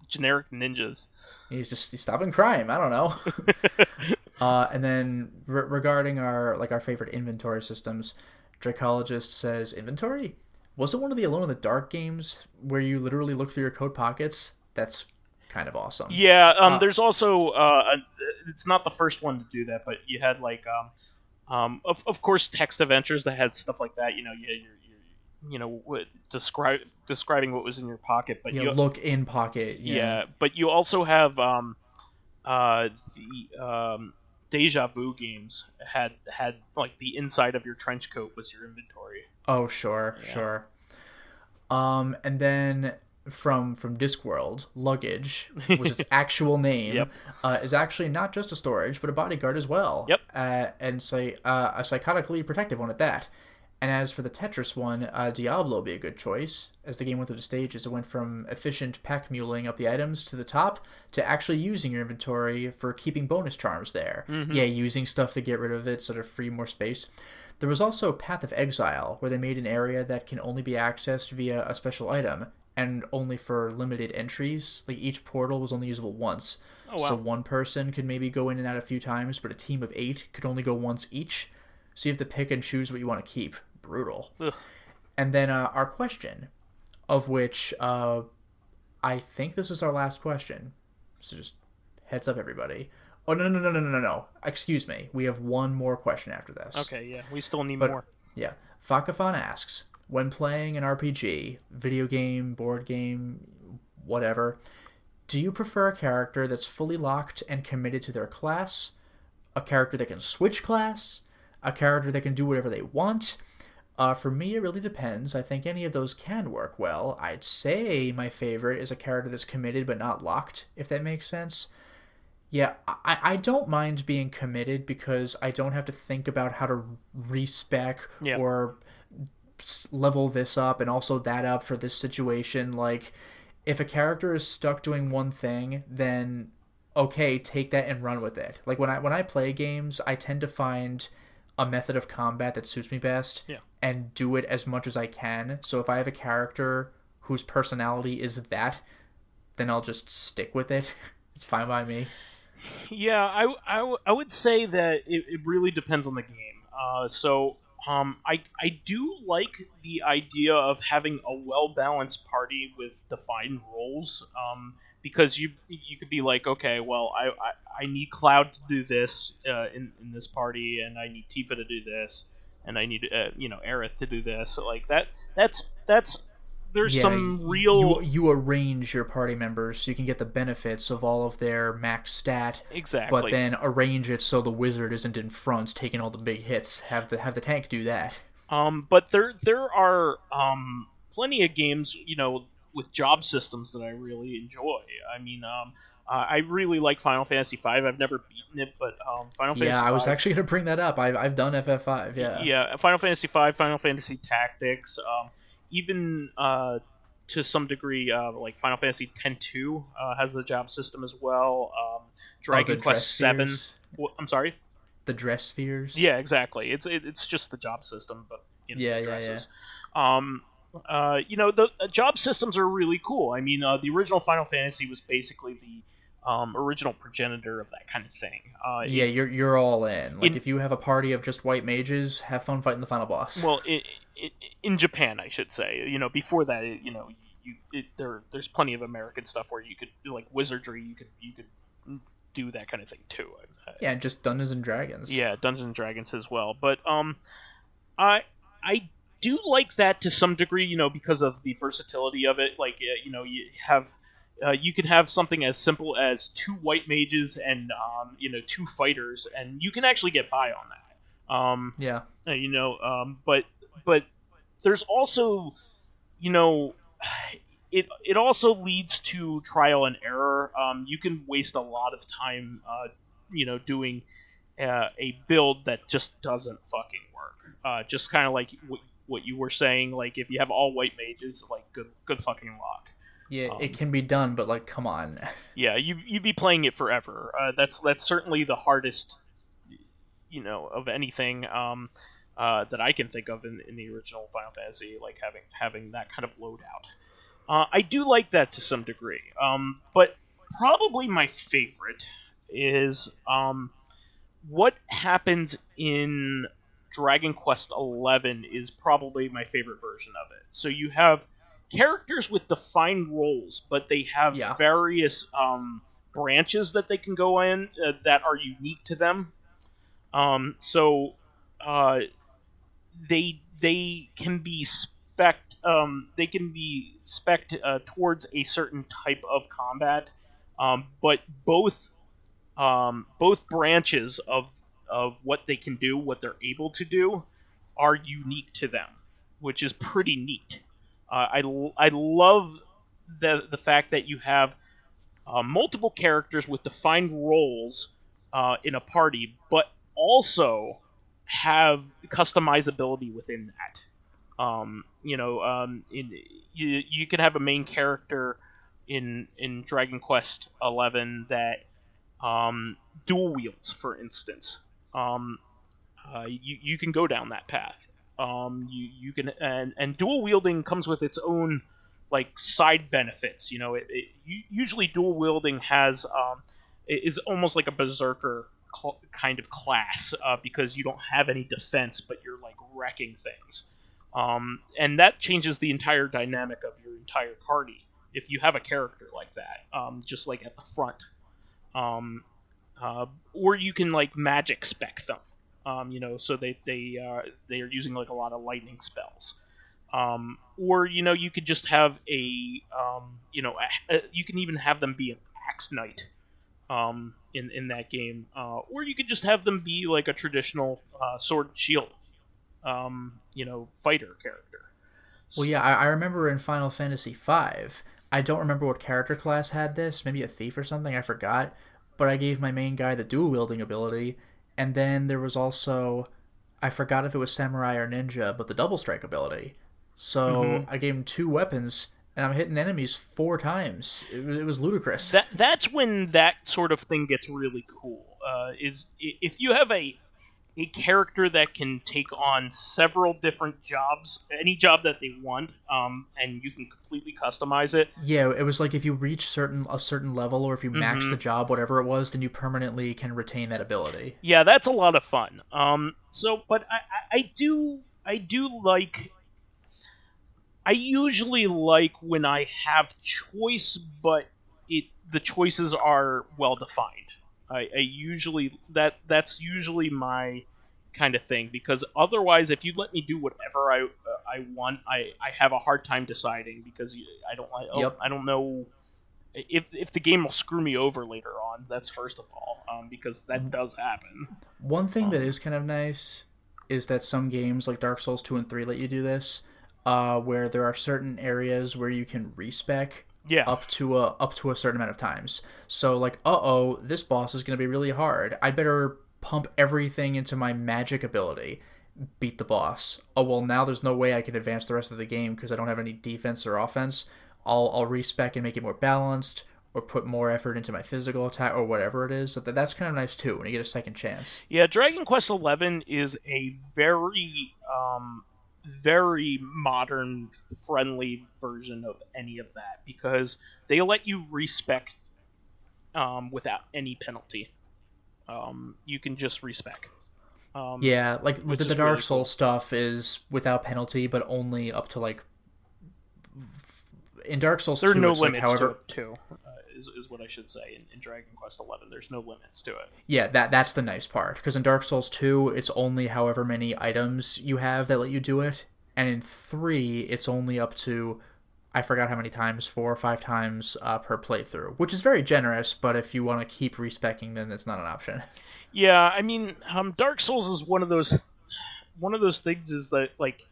generic ninjas. He's stopping crime. I don't know. And then regarding our favorite inventory systems, Dracologist says inventory. Wasn't one of the Alone in the Dark games where you literally look through your coat pockets? That's kind of awesome. Yeah, there's also it's not the first one to do that, but you had like of course text adventures that had stuff like that. You know, describing what was in your pocket, but Yeah, you look in pocket. yeah, but you also have the Deja Vu games had like the inside of your trench coat was your inventory. Oh, sure, Yeah. sure. And then from Discworld, luggage was its actual name. Yep. Is actually not just a storage, but a bodyguard as well. Yep. And say a psychotically protective one at that. And as for the Tetris one, Diablo would be a good choice. As the game went through the stages, it went from efficient pack muling up the items to the top to actually using your inventory for keeping bonus charms there. Mm-hmm. Yeah, using stuff to get rid of it so to free more space. There was also Path of Exile, where they made an area that can only be accessed via a special item, and only for limited entries. Like, each portal was only usable once. Oh, wow. So one person could maybe go in and out a few times, but a team of 8 could only go once each. So you have to pick and choose what you want to keep. Brutal. Ugh. And then our question, of which I think this is our last question. So just heads up, everybody. Oh, no. Excuse me. We have one more question after this. Okay, yeah, we still need more. Yeah. Fakafan asks, when playing an RPG, video game, board game, whatever, do you prefer a character that's fully locked and committed to their class? A character that can switch class? A character that can do whatever they want? For me, it really depends. I think any of those can work well. I'd say my favorite is a character that's committed but not locked, if that makes sense. Yeah, I don't mind being committed because I don't have to think about how to respec Yeah. or level this up and also that up for this situation. Like, if a character is stuck doing one thing, then okay, take that and run with it. Like when I play games, I tend to find a method of combat that suits me best Yeah. and do it as much as I can. So if I have a character whose personality is that, then I'll just stick with it. It's fine by me. Yeah, I would say that it really depends on the game. I do like the idea of having a well-balanced party with defined roles, because you could be like, okay, well, I need Cloud to do this in this party, and I need Tifa to do this, and I need Aerith to do this. So, like that's there's some real you arrange your party members so you can get the benefits of all of their max stat. Exactly. But then arrange it so the wizard isn't in front taking all the big hits. Have the tank do that. But there are plenty of games, with job systems that I really enjoy. I mean, I really like Final Fantasy V. I've never beaten it, but Final Fantasy V. Yeah, I was actually going to bring that up. I've done FF5, yeah. Yeah, Final Fantasy V, Final Fantasy Tactics, even to some degree, like Final Fantasy X-2 has the job system as well. Dragon Quest VII. I'm sorry? The dress spheres? Yeah, exactly. It's just the job system, but dresses. The job systems are really cool. I mean, the original Final Fantasy was basically the original progenitor of that kind of thing. You're all in. Like, if you have a party of just white mages, have fun fighting the final boss. Well, in Japan, I should say. Before that, there's plenty of American stuff where you could, like wizardry, you could do that kind of thing too. Yeah, just Dungeons and Dragons. Yeah, Dungeons and Dragons as well. But I do like that to some degree, because of the versatility of it. Like, you can have something as simple as 2 white mages and 2 fighters, and you can actually get by on that. But there's also, it also leads to trial and error. You can waste a lot of time, doing a build that just doesn't fucking work. Just kind of like what you were saying, like if you have all white mages, like good fucking luck. Yeah, it can be done, but like, come on. Yeah, you'd be playing it forever. That's certainly the hardest, of anything that I can think of in the original Final Fantasy, like having that kind of loadout. I do like that to some degree, but probably my favorite is what happens in Dragon Quest XI is probably my favorite version of it. So you have characters with defined roles, but they have various branches that they can go in that are unique to them. So they can be spec towards a certain type of combat, but both branches of what they can do, what they're able to do, are unique to them, which is pretty neat. I love the fact that you have multiple characters with defined roles in a party, but also have customizability within that. You could have a main character in Dragon Quest XI that dual wields, for instance. You can go down that path. You can, and dual wielding comes with its own like side benefits. Usually dual wielding is almost like a berserker kind of class because you don't have any defense, but you're like wrecking things. And that changes the entire dynamic of your entire party if you have a character like that, just like at the front. Or you can like magic spec them, so they are using like a lot of lightning spells. Or you could just have you can even have them be an axe knight in that game, or you could just have them be like a traditional sword and shield fighter character. Well, yeah, I remember in Final Fantasy V, I don't remember what character class had this, maybe a thief or something, I forgot, but I gave my main guy the dual-wielding ability, and then there was also, I forgot if it was samurai or ninja, but the double strike ability. So I gave him 2 weapons, and I'm hitting enemies 4 times. It was ludicrous. That's when that sort of thing gets really cool. Is if you have a character that can take on several different jobs, any job that they want, and you can completely customize it. Yeah, it was like if you reach a certain level, or if you max the job, whatever it was, then you permanently can retain that ability. Yeah, that's a lot of fun. But I do like. I usually like when I have choice, but the choices are well defined. I usually that's usually my kind of thing, because otherwise, if you let me do whatever I want, I have a hard time deciding, because I don't know if the game will screw me over later on. That's first of all, because that does happen. One thing that is kind of nice is that some games like Dark Souls 2 and 3 let you do this, where there are certain areas where you can respec. Yeah. Up to a certain amount of times. So like, this boss is going to be really hard. I'd better pump everything into my magic ability. Beat the boss. Oh, well, now there's no way I can advance the rest of the game because I don't have any defense or offense. I'll respec and make it more balanced, or put more effort into my physical attack, or whatever it is. So that's kind of nice too when you get a second chance. Yeah, Dragon Quest XI is a very very modern friendly version of any of that, because they let you respec without any penalty. You can just respec. Yeah, like with the Dark Souls stuff is without penalty, but only up to like in Dark Souls 2. There are no limits to it too. Is what I should say. In Dragon Quest XI, there's no limits to it. Yeah, that's the nice part, because in Dark Souls 2, it's only however many items you have that let you do it, and in 3, it's only up to, I forgot how many times, 4 or 5 times per playthrough, which is very generous, but if you want to keep respecing, then it's not an option. Yeah, I mean, Dark Souls is one of those things is that, like,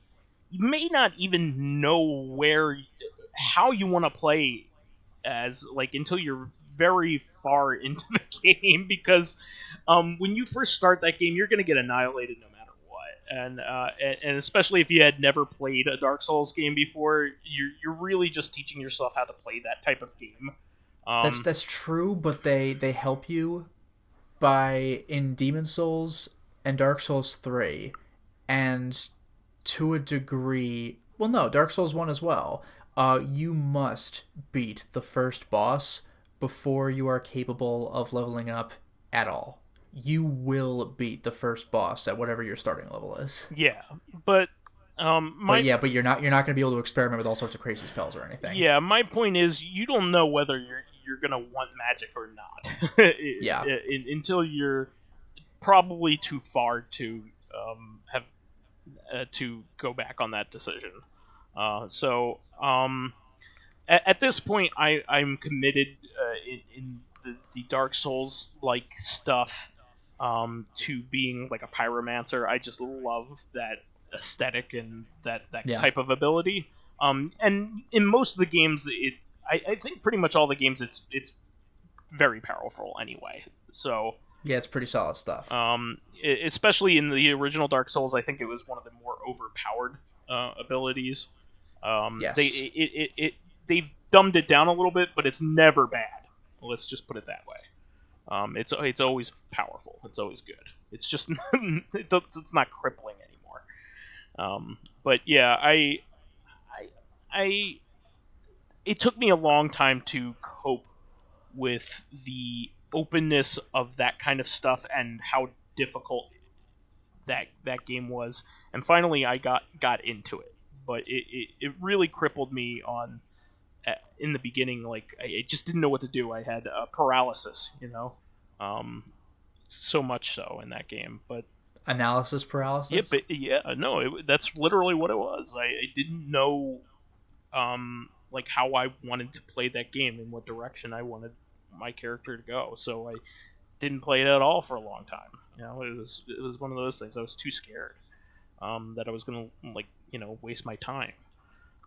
you may not even know how you want to play as, like, until you're very far into the game, because when you first start that game, you're going to get annihilated no matter what. and especially if you had never played a Dark Souls game before, you're really just teaching yourself how to play that type of game. That's true, but they help you by in Demon Souls and Dark Souls 3, and to a degree, well, no, Dark Souls 1 as well. You must beat the first boss before you are capable of leveling up at all. You will beat the first boss at whatever your starting level is. Yeah, but but you're not going to be able to experiment with all sorts of crazy spells or anything. Yeah, my point is you don't know whether you're gonna want magic or not. Yeah. Until you're probably too far to have to go back on that decision. So at this point, I'm committed in the Dark Souls like stuff to being like a pyromancer. I just love that aesthetic and that type of ability. And in most of the games, I think pretty much all the games it's very powerful anyway. So yeah, it's pretty solid stuff. Especially in the original Dark Souls, I think it was one of the more overpowered abilities. Yes. They've dumbed it down a little bit, but it's never bad. Let's just put it that way. It's always powerful. It's always good. It's just it's not crippling anymore. But yeah, it took me a long time to cope with the openness of that kind of stuff and how difficult that game was. And finally, I got into it. But it really crippled me on in the beginning. Like I just didn't know what to do. I had paralysis, so much so in that game. But analysis paralysis. That's literally what it was. I didn't know like how I wanted to play that game, in what direction I wanted my character to go. So I didn't play it at all for a long time. It was one of those things. I was too scared that I was gonna waste my time.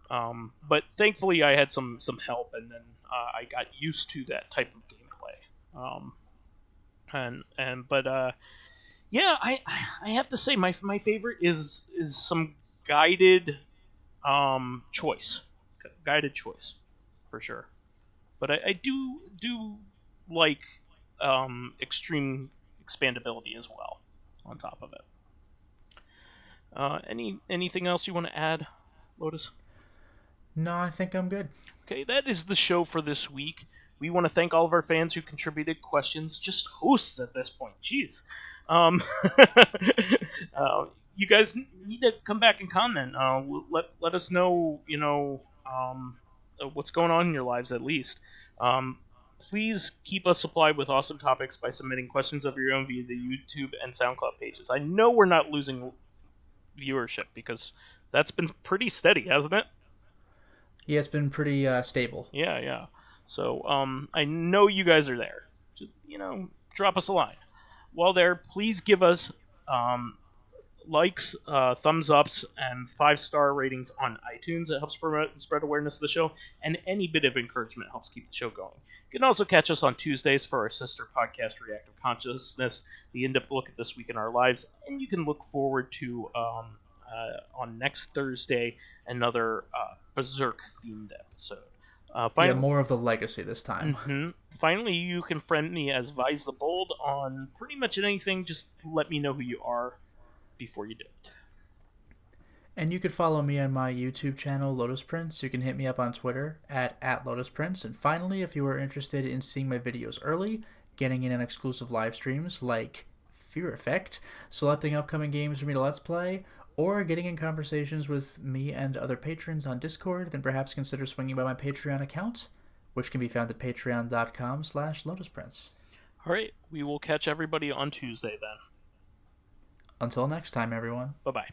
But thankfully I had some help, and then I got used to that type of gameplay. I have to say my favorite is some guided choice for sure. But I do like extreme expandability as well on top of it. Anything else you want to add, Lotus? No, I think I'm good. Okay, that is the show for this week. We want to thank all of our fans who contributed questions, just hosts at this point. Jeez. You guys need to come back and comment. Let us know, what's going on in your lives at least. Please keep us supplied with awesome topics by submitting questions of your own via the YouTube and Soundcloud pages. I know we're not losing viewership because that's been pretty steady, hasn't it? Yeah, it's been pretty stable. Yeah. So I know you guys are there. Just, drop us a line. While there, please give us likes, thumbs ups, and 5-star ratings on iTunes. It helps promote and spread awareness of the show, and any bit of encouragement helps keep the show going. You can also catch us on Tuesdays for our sister podcast, Corrective Consciousness, the in-depth look at this week in our lives, and you can look forward to on next Thursday another Berserk-themed episode. More of the legacy this time. Mm-hmm. Finally, you can friend me as vysethebold on pretty much anything. Just let me know who you are before you do it. And you can follow me on my YouTube channel, Lotus Prince. You can hit me up on Twitter at Lotus Prince. And finally, if you are interested in seeing my videos early, getting in on exclusive live streams like Fear Effect, selecting upcoming games for me to Let's Play, or getting in conversations with me and other patrons on Discord, then perhaps consider swinging by my Patreon account, which can be found at patreon.com/LotusPrince. All right, we will catch everybody on Tuesday then. Until next time, everyone. Bye-bye.